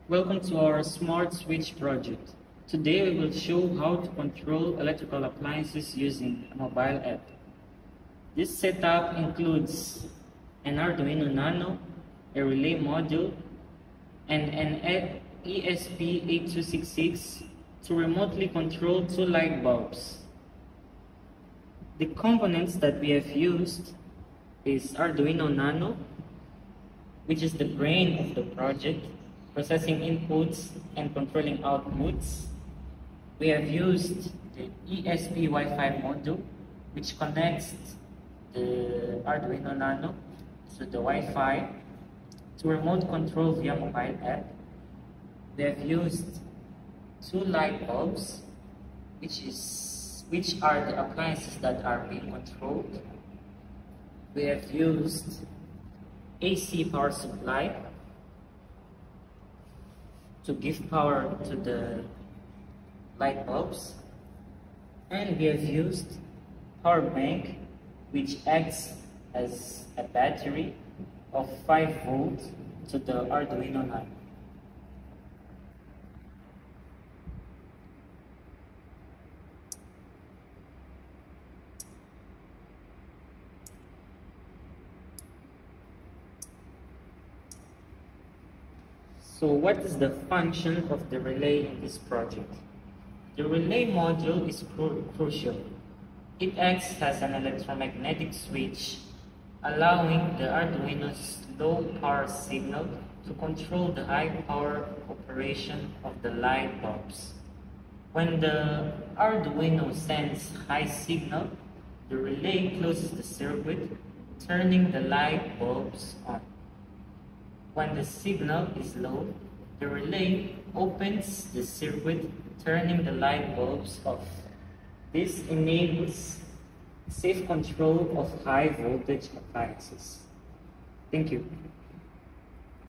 Welcome to our Smart Switch project. Today we will show how to control electrical appliances using a mobile app. This setup includes an Arduino Nano, a relay module, and an ESP8266 to remotely control two light bulbs. The components that we have used is Arduino Nano, which is the brain of the project, processing inputs and controlling outputs. We have used the ESP Wi-Fi module, which connects the Arduino Nano to the Wi-Fi to remote control via mobile app. We have used two light bulbs, which are the appliances that are being controlled. We have used AC power supply to give power to the light bulbs, and we have used power bank, which acts as a battery of 5 volts to the Arduino Nano. So what is the function of the relay in this project? The relay module is crucial. It acts as an electromagnetic switch, allowing the Arduino's low power signal to control the high power operation of the light bulbs. When the Arduino sends high signal, the relay closes the circuit, turning the light bulbs on. When the signal is low, the relay opens the circuit, turning the light bulbs off. This enables safe control of high voltage appliances. Thank you.